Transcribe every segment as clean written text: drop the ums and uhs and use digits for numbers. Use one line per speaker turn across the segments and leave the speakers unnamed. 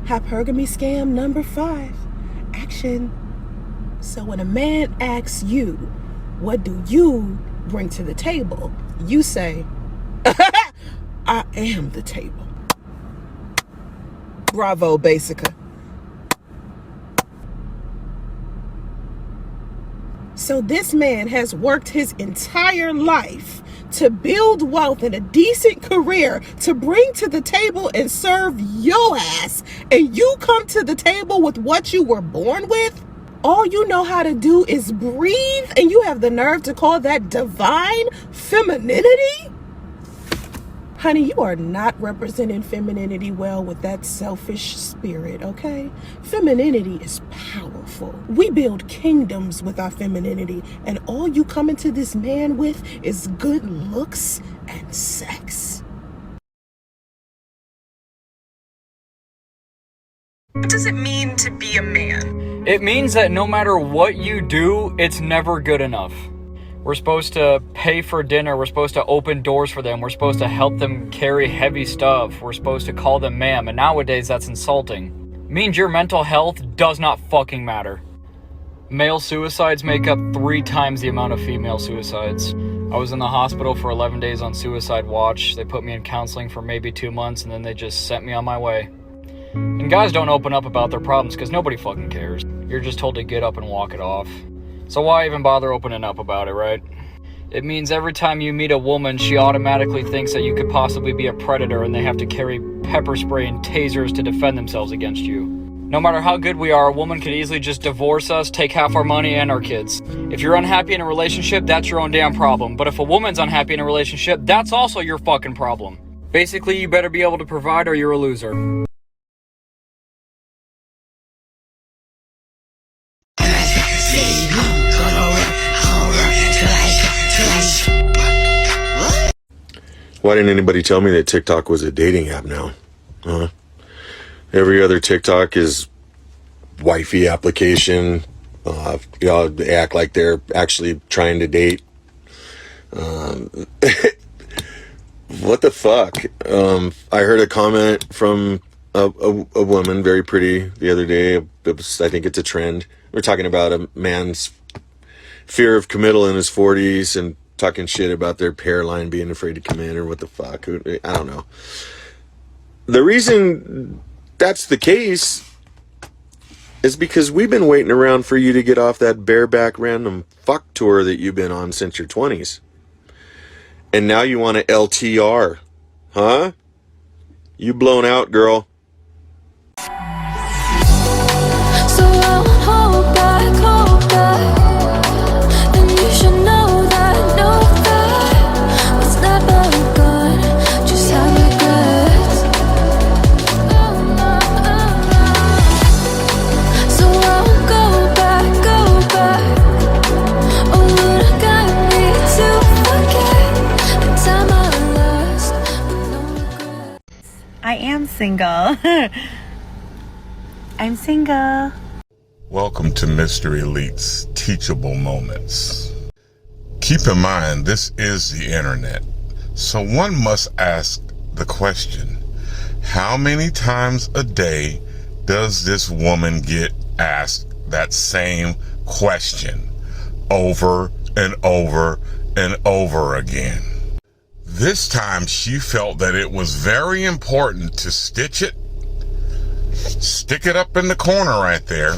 Hypergamy scam number 5. Action. So when a man asks you, what do you bring to the table? You say, I am the table. Bravo, Basica. So this man has worked his entire life to build wealth and a decent career to bring to the table and serve your ass, and you come to the table with what you were born with? All you know how to do is breathe, and you have the nerve to call that divine femininity? Honey, you are not representing femininity well with that selfish spirit, okay? Femininity is powerful. We build kingdoms with our femininity, and all you come into this man with is good looks and sex.
What does it mean to be a man?
It means that no matter what you do, it's never good enough. We're supposed to pay for dinner. We're supposed to open doors for them. We're supposed to help them carry heavy stuff. We're supposed to call them ma'am. And nowadays, that's insulting. It means your mental health does not fucking matter. Male suicides make up 3 times the amount of female suicides. I was in the hospital for 11 days on suicide watch. They put me in counseling for maybe 2 months, and then they just sent me on my way. And guys don't open up about their problems because nobody fucking cares. You're just told to get up and walk it off. So why even bother opening up about it, right? It means every time you meet a woman, she automatically thinks that you could possibly be a predator and they have to carry pepper spray and tasers to defend themselves against you. No matter how good we are, a woman could easily just divorce us, take half our money and our kids. If you're unhappy in a relationship, that's your own damn problem. But if a woman's unhappy in a relationship, that's also your fucking problem. Basically, you better be able to provide or you're a loser.
Why didn't anybody tell me that TikTok was a dating app now? Every other TikTok is wifey application. They act like they're actually trying to date. What the fuck? I heard a comment from a woman, very pretty, the other day. I think it's a trend. We're talking about a man's fear of committal in his 40s and talking shit about their hairline being afraid to come in, or what the fuck. I don't know. The reason that's the case is because we've been waiting around for you to get off that bareback random fuck tour that you've been on since your 20s. And now you want to LTR. Huh? You blown out, girl.
I am single. I'm single.
Welcome to Mr. Elite's Teachable Moments. Keep in mind, this is the internet, so one must ask the question, how many times a day does this woman get asked that same question over and over and over again? This time she felt that it was very important to stitch it, stick it up in the corner right there,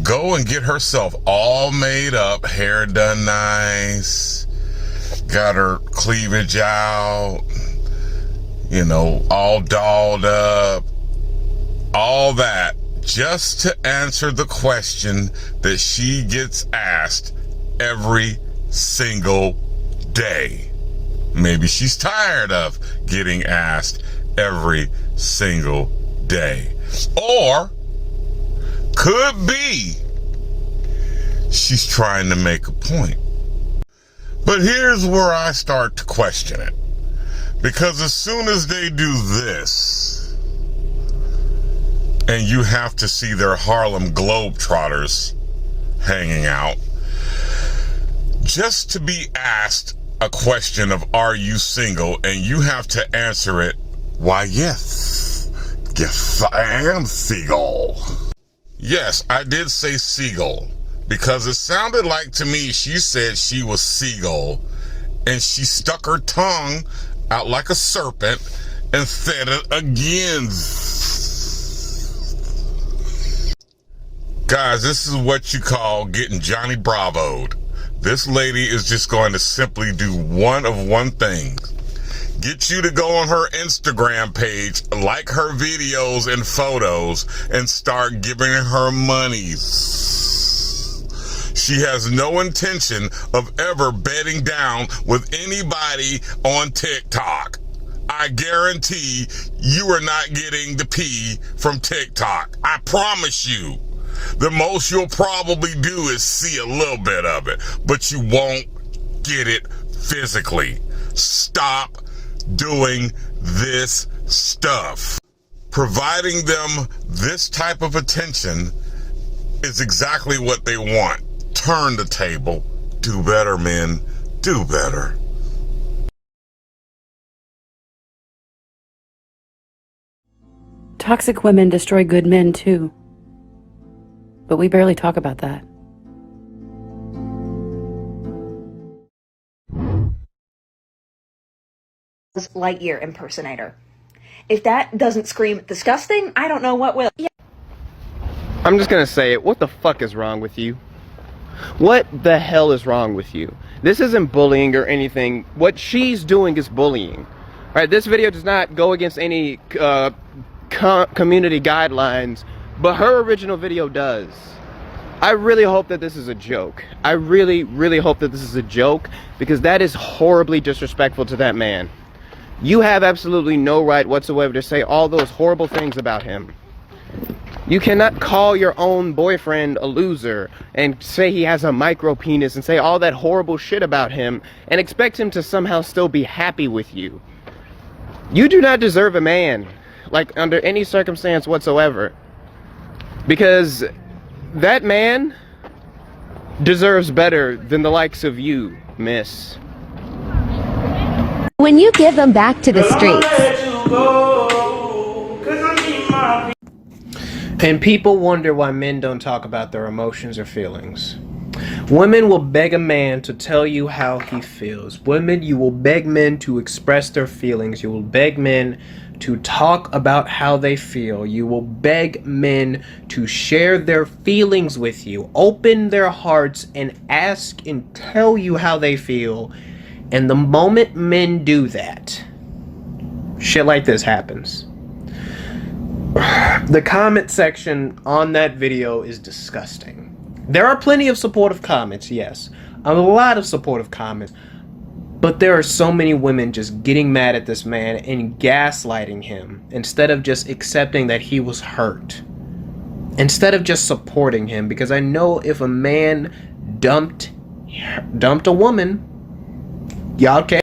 go and get herself all made up, hair done nice, got her cleavage out, all dolled up, all that, just to answer the question that she gets asked every single day. Maybe she's tired of getting asked every single day. Or could be she's trying to make a point. But here's where I start to question it. Because as soon as they do this, and you have to see their Harlem Globetrotters hanging out, just to be asked a question of, are you single? And you have to answer it, why, yes. Yes, I am Seagull. Yes, I did say Seagull, because it sounded like to me she said she was Seagull, and she stuck her tongue out like a serpent and said it again. Guys, this is what you call getting Johnny Bravo'd. This lady is just going to simply do one of one thing. Get you to go on her Instagram page, like her videos and photos, and start giving her money. She has no intention of ever bedding down with anybody on TikTok. I guarantee you are not getting the P from TikTok. I promise you. The most you'll probably do is see a little bit of it, but you won't get it physically. Stop doing this stuff. Providing them this type of attention is exactly what they want. Turn the table. Do better, men. Do better.
Toxic women destroy good men too. But we barely talk about that.
Lightyear impersonator. If that doesn't scream disgusting, I don't know what will. Yeah.
I'm just gonna say it. What the fuck is wrong with you? What the hell is wrong with you? This isn't bullying or anything. What she's doing is bullying. Alright, this video does not go against any community guidelines, but her original video does. I really hope that this is a joke. I really, really hope that this is a joke, because that is horribly disrespectful to that man. You have absolutely no right whatsoever to say all those horrible things about him. You cannot call your own boyfriend a loser and say he has a micro penis and say all that horrible shit about him and expect him to somehow still be happy with you. You do not deserve a man, like, under any circumstance whatsoever. Because that man deserves better than the likes of you, miss.
When you give them back to the streets.
And people wonder why men don't talk about their emotions or feelings. Women will beg a man to tell you how he feels. Women, you will beg men to express their feelings. You will beg men to talk about how they feel. You will beg men to share their feelings with you, open their hearts and ask and tell you how they feel. And the moment men do that, shit like this happens. The comment section on that video is disgusting. There are plenty of supportive comments, yes. A lot of supportive comments. But there are so many women just getting mad at this man and gaslighting him instead of just accepting that he was hurt. Instead of just supporting him, because I know if a man dumped a woman, y'all can't.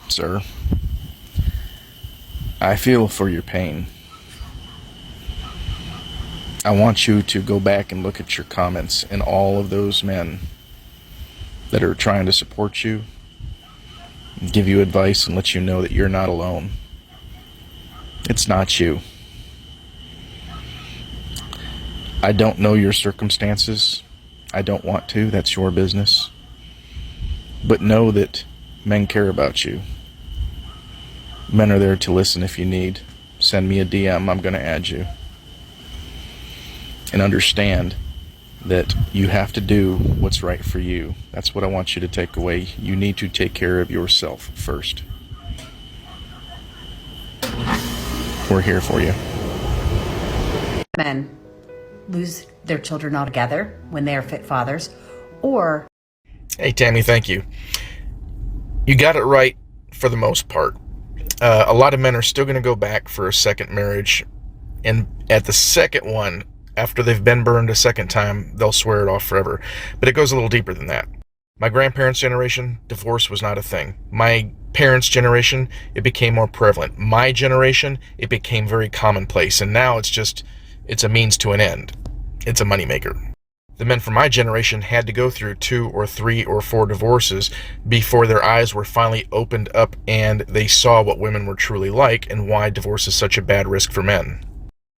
Sir, I feel for your pain. I want you to go back and look at your comments and all of those men that are trying to support you, and give you advice and let you know that you're not alone. It's not you. I don't know your circumstances. I don't want to. That's your business. But know that men care about you. Men are there to listen if you need. Send me a DM, I'm going to add you. And understand that you have to do what's right for you. That's what I want you to take away. You need to take care of yourself first. We're here for you.
Men lose their children altogether when they are fit fathers, or...
Hey, Tammy, thank you. You got it right for the most part. A lot of men are still going to go back for a second marriage, and at the second one, after they've been burned a second time, they'll swear it off forever. But it goes a little deeper than that. My grandparents' generation, divorce was not a thing. My parents' generation, it became more prevalent. My generation, it became very commonplace, and now it's a means to an end. It's a moneymaker. The men from my generation had to go through 2 or 3 or 4 divorces before their eyes were finally opened up and they saw what women were truly like and why divorce is such a bad risk for men.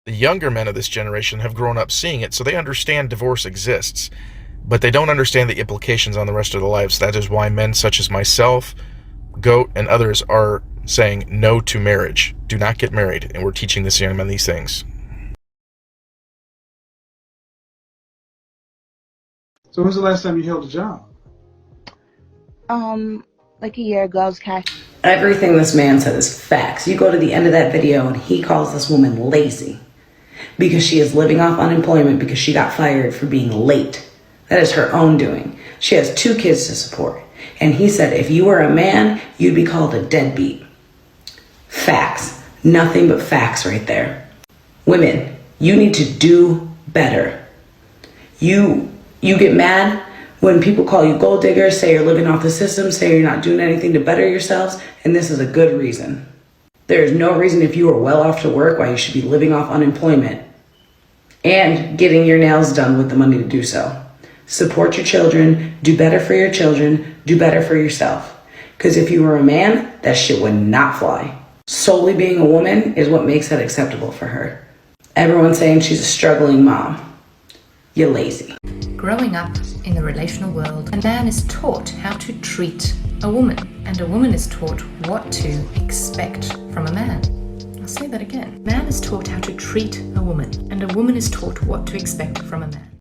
The younger men of this generation have grown up seeing it, so they understand divorce exists, but they don't understand the implications on the rest of their lives. That is why men such as myself, Goat, and others are saying no to marriage. Do not get married, and we're teaching this young men these things.
So when's the last time you held a job?
Like a year ago, I was cash.
Everything this man said is facts. You go to the end of that video and he calls this woman lazy because she is living off unemployment because she got fired for being late. That is her own doing. She has 2 kids to support. And he said if you were a man, you'd be called a deadbeat. Facts. Nothing but facts right there. Women, you need to do better. You get mad when people call you gold diggers, say you're living off the system, say you're not doing anything to better yourselves, and this is a good reason. There is no reason if you are well off to work why you should be living off unemployment and getting your nails done with the money to do so. Support your children, do better for your children, do better for yourself. Because if you were a man, that shit would not fly. Solely being a woman is what makes that acceptable for her. Everyone's saying she's a struggling mom. You're lazy.
Growing up in the relational world, a man is taught how to treat a woman, and a woman is taught what to expect from a man. I'll say that again. Man is taught how to treat a woman, and a woman is taught what to expect from a man.